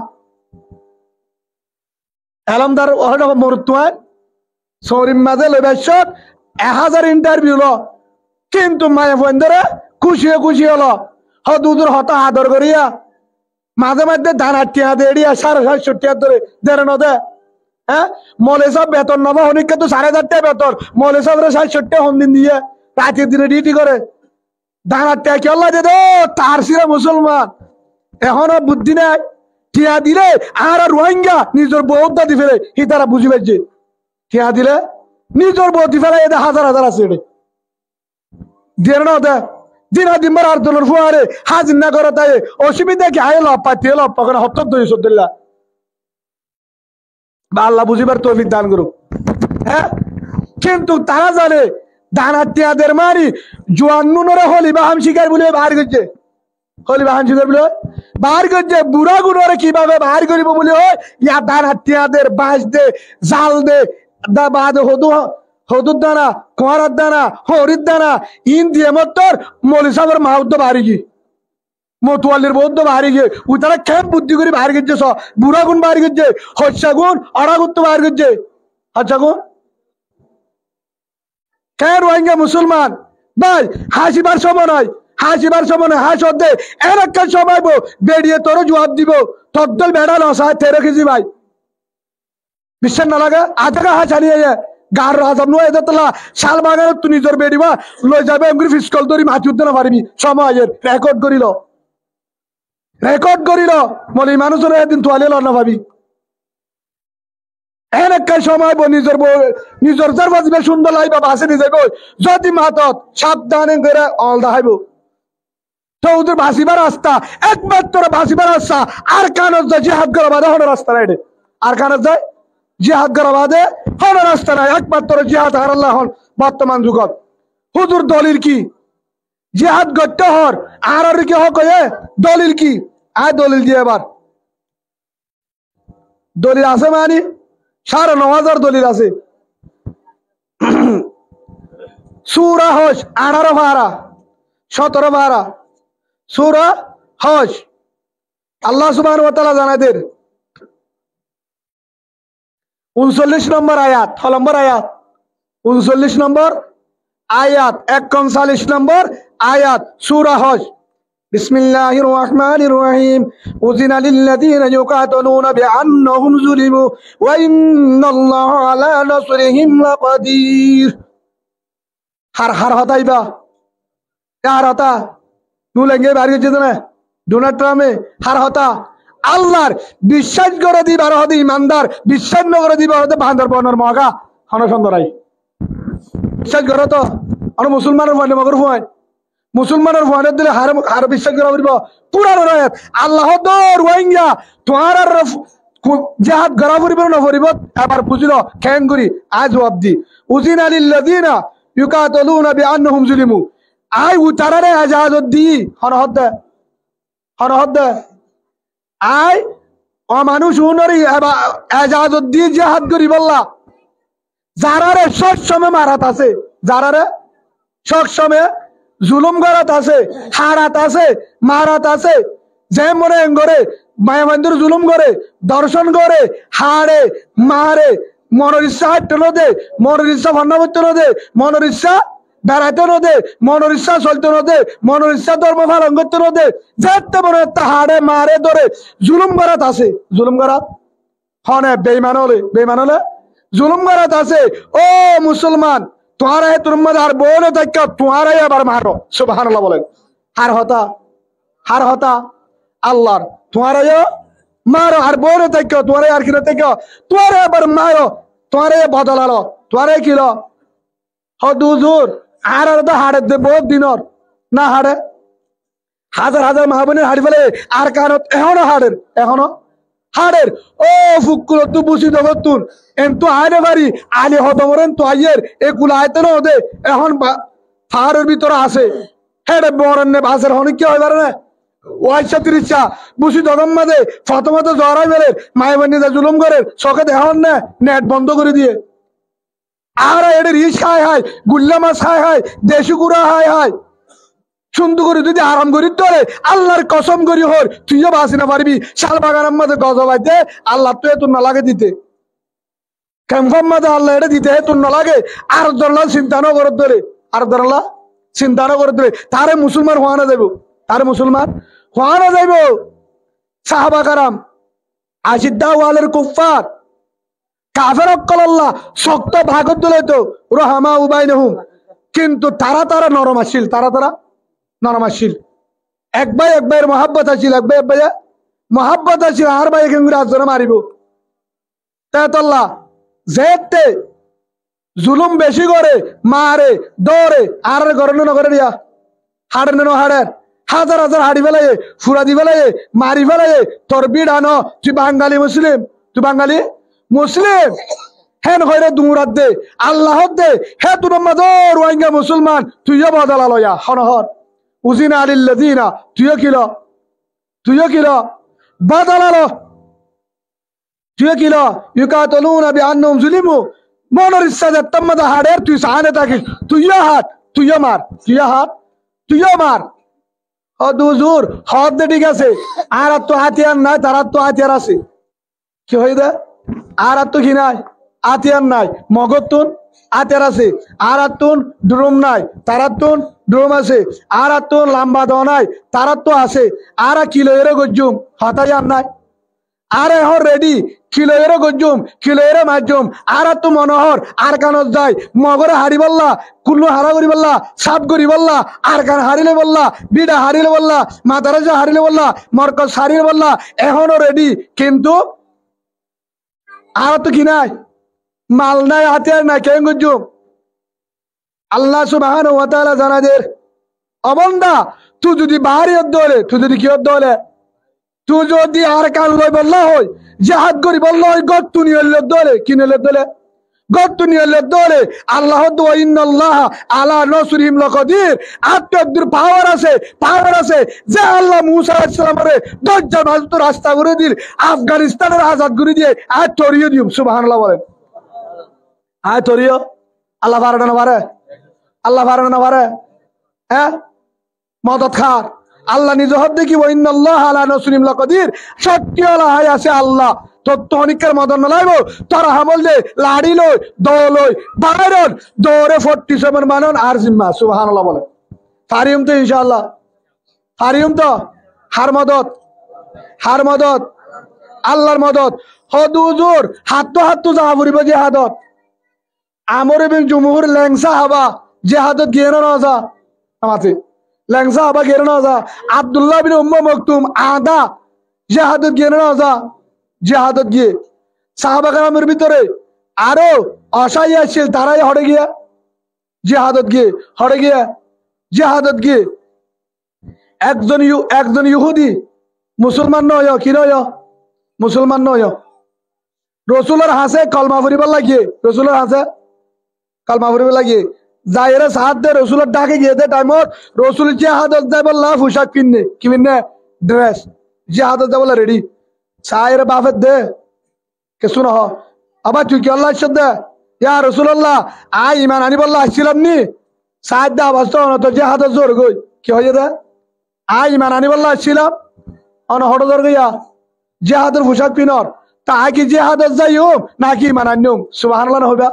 এলমদার মরুত্বান সরিম মাঝে লইবাসত 1000 ইন্টারভিউ ল, কিন্তু মায়ে ফোন ধরে খুশি হলো দুদুর হতা আদর করিয়া মাঝে মাঝে দান আটিয়া দেড়িয়া 750 টাকা ধরে দেড় নদে। হ্যাঁ, মলে সব বেতন নবা হনিকে তো 4000 টাকা বেতন, মলে সব 60 টাকা হন দিন দিয়ে রাতের দিনে ডিউটি করে দান আটিয়া কি আল্লাহ দে তার সিরা মুসলমান এখনো বুদ্ধি নাই। টিয়া দিলে আর রোহিঙ্গা নিজের বউদ্ধ দি ফেলে হি তারা বুঝি পাইছে, টিয়া দিলে নিজের বউ দি ফেলে এদের হাজার আছে দিয়ে না দে দিনা দিনবার আর দলের ফুয়ারে হাজির না করে তাই অসুবিধা কি আয় লাভ পাতি লাভ পাকে হত্তর দই সদ্দিল্লা বা আল্লাহ বুঝিবার তৌফিক দান করুক। হ্যাঁ, কিন্তু তারা জানে দানাতিয়াদের মারি জোয়ান নুনরে হলি বাহাম শিকার বলে বাহার করছে, হলি বাহাম শিকার বলে বাহার করছে, বুড়া গুণরে কিভাবে বাহার করিব বলে হয় ইয়া দানাতিয়াদের বাঁশ দে জাল দে দা বাদ হদুর দানা কোয়ারার দানা হরির দানা ইন দিয়ে মতর মলিসাবের মাউদ্দ বাহারি গিয়ে মতুয়ালির বৌদ্ধ বাহারি গিয়ে ও তারা খেপ বুদ্ধি করে বাহার করছে, বুড়া গুণ বাহার করছে, হস্যা গুণ অড়া গুণ বাহার করছে। আচ্ছা গুণ কে রোহিঙ্গা মুসলমান ভাই হাসিবার সময় নয়, হাসিবার সময় নয়, হাস অর্ধে এর একটা সময় বেরিয়ে তোর জবাব দিব তদ্দল বেড়া নসায় তেরো কেজি ভাই বিশ্বাস না লাগে আধা হাস হারিয়ে যায় গার রাজাম নয় এদের তোলা শাল বাগানের তুই নিজের বেড়িবা লই যাবে এমনি ফিসকল ধরি মাটি উঠতে না পারিবি সময়ের রেকর্ড করিল বলি মানুষের একদিন তোয়ালে লড় না ভাবি এর একটা সময় নিজের যার বাজিবে সুন্দর লাইবা বাসে নিয়ে যাবো যদি মাতত সাবধানে করে অলদা হাইব তো ওদের ভাসিবার রাস্তা একমাত্র ভাসিবার রাস্তা আর কানত যায় জিহাদ করা বাদে হন রাস্তা নাই, আর কানত যায় জিহাদ করা বাদে হন রাস্তা নাই, একমাত্র জিহাদ হার আল্লাহ হন বর্তমান যুগত। হুজুর দলিল কি জিহাদ করতে হর আর কি হক দলিল কি আয় দলিল দিয়ে এবার দলিল আছে মানে 9,500 দলিল আছে। সূরা হজ 18 পারা 17 পারা সূরা হজ আল্লাহ সুবহানাহু ওয়া তাআলা জানাদের 39 নম্বর আয়াত, 39 নম্বর আয়াত 39 নম্বর আয়াত সূরা হজ। বিসমিল্লাহির রহমানির রহিম উযিনা লিল্লাযীনা ইউকাতালুনা বিআন্নাহুম যুলিমু ওয়া ইন্নাল্লাহা আলা নাসরিহিম লাকাদির। হার হতাইবা হার হতা নুলেঙ্গে বাড়ি গেছে না ডোনাল্ড ট্রাম্পে হার হতা আল্লাহর বিশ্বাস করে দিবার হতে ইমানদার বিশ্বাস ন করে দিবার হতে বান্দরবনের মগা হন সুন্দরাই বিশ্বাস করো তো আর মুসলমানের ভয় মগর ভয় মুসলমানের ভয়ের দিলে হার বিশ্বাস করা পারিব পুরান রায়ত আল্লাহ তো রোহিঙ্গা তোমার আর জাহাদ গড়া ফুরিব না ফুরিব এবার বুঝল খেন করি আজ জবাব দি উযিনা লিল্লাযীনা ইউকাতালুনা বিআন্নাহুম যুলিমু আই উতারারে আজাদ দি হরহদ আই ও মানুষ উনরি আজাদ দি জাহাদ করি বললা যারারে সব সময় মারাত আছে, যারারে সব সময় জুলুম করাত আছে, হারাত আছে, মারাত আছে, যে মনে করে মায়াবন্ধুর জুলুম করে দর্শন করে হাড়ে মারে মনের ইচ্ছা হাঁটতে নদে মনের ইচ্ছা ভান্না করতে নদে মনের ইচ্ছা বেড়াইতে নদে মনের ইচ্ছা চলতে নদে মনের ইচ্ছা ধর্ম পালন করতে নদে যেতে মনে হাড়ে মারে ধরে জুলুম করাত আছে, জুলুম করাত হনে বেইমান হলে জুলুম করাত আছে। ও মুসলমান তোমার তোর মধ্যে আর বোন দেখা তোমারাই আবার মারো সুবহানাল্লাহ বলেন হার হতা আল্লাহর তোমারাই মারো আর বোন দেখা তোমারাই আর কিনা দেখা তোমারে আবার মারো তোমারে বদলালো তোমারে কিল হদুজুর আর তো হাড়ে দে বহুত দিনর না হাড়ে হাজার মাহবুনের হাড়ি ফেলে আর কারণ এখনো হাড়ের ও ফুকুল তু বুঝি দগতুন এন্তু আইনে পারি আলি হতমরেন তো আইয়ের এগুল আইতে না ওদে এখন ফাহারের ভিতরে আছে হেডে বরেন বাসের হনিক কি হয় পারে না ওয়াইশা তিরিশা বুঝি দগম মাঝে ফতমত জড়াই বেলে মায়ের বান্নি জুলুম করে চকে দেখান না নেট বন্ধ করে দিয়ে আর এটা রিস খায় হায়, গুল্লা মাছ খায় হায়, দেশি গুড়া খায় হায়, সুন্দর করে যদি আরাম করি তোরে আল্লাহর কসম করি হর তুইও বাঁচি না পারবি। শাল বাগানের মধ্যে গজবাই দে আল্লাহ তো এত না লাগে দিতে, কেমন মধ্যে আল্লাহ এটা দিতে তোর না লাগে। আর ধরলা চিন্তা না করে ধরে, আর ধরলা চিন্তা না করে ধরে তারে মুসলমান হওয়া না যাইব, তারে মুসলমান হওয়া না যাইব। সাহাবা কারাম আশিদ্দা ওয়ালের কুফার কাফের অক্কল্লাহ শক্ত ভাগত দিলে তো রহমা উবাই নহম, কিন্তু তারা নরম আসিল, তারা নরম আসিল। এক ভাই এক ভাইয়ের মহাব্বত আসিল, এক ভাই এক ভাইয়া মহাব্বত আসিল, আর ভাই কেমন আজরে মারিব। তাল্লাহ যেতে জুলুম বেশি করে মারে দৌড়ে আর ঘরে নগরে দিয়া হাড়ের নেন হাড়ের হাজার হাজার হাড়ি ফেলাই ফুরা দি ফেলাই মারি ফেলাই তোর বিড় আনো। তুই বাঙালি মুসলিম, তুই বাঙালি মুসলিম হেন হইরে দুমুরাত দে আল্লাহ দে হে তুর মাদর রোহিঙ্গা মুসলমান তুইও বদলা লয়া হনহর উজিনা আলিল্লাযিনা তুইও কিল বদলা লো, তুইও কিল ইউকাতুলুনা বিআন্নাহুম যুলিমু। মনের ইচ্ছা যে তাম্মাদা হাড়ের তুই সাহানে থাকিস তুইও হাত তুইও মার, তুইও মার। দুজুর হদ দে ঠিক আছে, আর তো হাতিয়ার নাই, তার তো হাতিয়ার আছে। কি হয়ে দে আর তো কি নাই, হাতিয়ার নাই, মগতুন হাতিয়ার আছে। আর তুন ড্রোম নাই, তার তুন ড্রোম আছে। আর তুন লাম্বা দেওয়া নাই, তার তো আছে। আর কিলো এরো গজ্জুম হতাইয়ার নাই, আর এখন রেডি কিলো এরো গজ্জুম কিলো এরো মাজ্জুম। আর তো মনোহর আর কানত যায় মগরে হারি বললা, কুল্লু হারা করি বললা, সাপ করি বললা, আর কান হারিলে বললা, বিডা হারিলে বললা, মাদারাজা হারিলে বললা, মরকজ হারিলে বললা, এখনো রেডি। কিন্তু আর তো কি নাই, মাল নাই, হাতিয়ার নাই, কেন গজ্জুম। আল্লাহ সুবহানাহু ওয়া তাআলা জানাদের অবন্দা তুই যদি বাহারি দলে, তুই যদি কি দলে, তুই যদি আর কাল লই বললা হয় জাহাদ করি বললা হয় গত্তুনি হইল দলে, কি নইল দলে, গত্তুনি হইল দলে। আল্লাহ দু ইন্নাল্লাহ আলা নসরিহিম লাকাদির, আত্মদ্দুর পাওয়ার আছে যে আল্লাহ মুসা আলাইহিস সালামের দজ্জাল মাঝে রাস্তা করে দিল, আফগানিস্তানের আজাদ করে দিয়ে আর তরিয়ে দিও। সুবহানাল্লাহ বলেন, আয় তরিও। আল্লাহ পারে না পারে, আল্লাহ পারে না পারে, হ্যাঁ মদত খার আল্লাহ নিজ হদ দেখি ইন্নাল্লাহ আলা নসরিহিম লাকাদির, সত্যি আল্লাহ আছে আল্লাহ তত্ত্ব অনিকের মদন লাইব। তারা হামল দে লাড়ি লই দল লই বাইরন দৌড়ে 47 মানন আর জিম্মা। সুবহানাল্লাহ বলে পারিম তো ইনশাআল্লাহ, পারিম তো। হার মদত আল্লাহর মদত হদুজুর হাত যাহা ফুরিব জিহাদত। আমর বিন জুমহুর লেংসা হাবা জিহাদত গিয়ে না যা আমাতে লেংসা হাবা গিয়ে না যা। আব্দুল্লাহ বিন উম্মে মকতুম আদা জিহাদত গিয়ে না যা, জিহাদত গিয়ে সাহাবা কেরামের ভিতরে আরো অসহায় ছিল, তারাই হড়ে গিয়া জিহাদত গিয়ে একজন ইহুদি মুসলমান নয়, কি নয় মুসলমান নয়, রসুলের হাসে কলমা ফুরিবার লাগিয়ে, রসুলের হাসে কলমা ফুরিবার লাগিয়ে যাইরে সাহায্য দে রসুলের ডাকে গিয়ে দে টাইমত রসুল জিহাদত যায় বললা পোশাক কিনে কি কিনে ড্রেস জিহাদত যায় বললা রেডি সাইরে বাফের দে কে শুনো আবার তুই কি আল্লাহ দে ইয়া রসুল্লাহ আই ইমান আনি বললা আসছিলাম নি সাহায্য আবাস তো জিহাদত জোর গই কি হয়ে দে আই ইমান আনি বললা আসছিলাম অন হটো জোর গইয়া জিহাদের পোশাক পিনর তা কি জিহাদত যাইও নাকি ইমান আনিও। সুবহানাল্লাহ হবে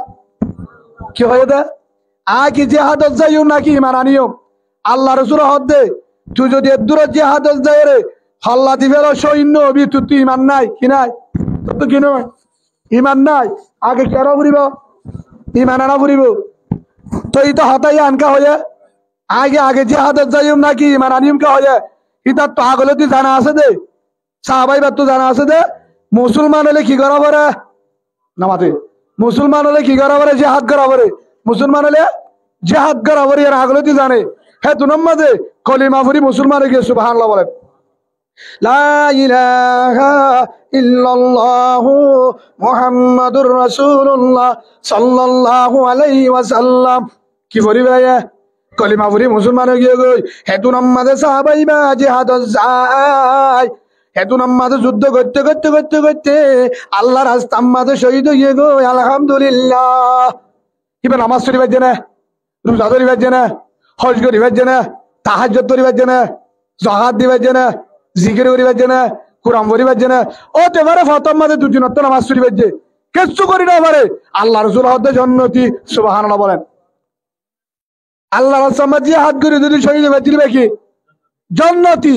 কি হয়ে দে কি জিহাদত যাইও নাকি ইমান আনিও। আল্লাহ রসুল হদ দে তুই যদি দূর জিহাদত যাই রে হল্লা দিবের সৈন্য হবি তুই ইমান নাই কি নাই, তোর তো কি নয় ইমান নাই, আগে কেন ফুরিব ইমান আনা ফুরিব তো ই তো হতাই আনকা হয়ে আগে জিহাদত যাইও নাকি ইমান আনিম কা হয়ে ইতার তো আগলে তুই জানা আছে দে সাহাবাই বা তো জানা আছে দে মুসলমান হলে কি করা পারে নামাতে, মুসলমান হলে কি করা পারে জিহাদ করা পারে, মুসলমান হলে জিহাদ করা পারে এর আগলে তুই জানে হ্যাঁ তু নম্মাদে কলিমা ফুরি মুসলমান হয়ে গিয়ে। সুবহানাল্লাহ বলেন লা ইলাহা ইল্লাল্লাহু মুহাম্মাদুর রাসূলুল্লাহ সাল্লাল্লাহু আলাইহি ওয়াসাল্লাম। কি ফুরি ভাই কলিমা ফুরি মুসলমান হয়ে গিয়ে গই হেতু নম্মাদে সাহাবাই বা জিহাদত যায়, হেতু নম্মাদে যুদ্ধ করতে আল্লাহর রাস্তার মাঝে শহীদ হয়ে গো আলহামদুলিল্লাহ। কিবা নামাজ পড়িবার জেনে, রোজা ধরিবার জেনে, হজ করিবার জেনে, তাহাজ্জুদ করিবার জেনে, জাকাত দিবার জেনে, জিকির করিবার জেনে, কোরআন পড়িবার জেনে, ও তেবারে ফতম মাঝে দুদিনত নামাজ পড়িবার যে কিচ্ছু করি না পারে আল্লাহ রাসূল হতে জন্নতি সুবহানাল্লাহ বলেন। আল্লাহ রাসূল জিহাদ করে যদি শহীদ হয়ে কি জন্নতি।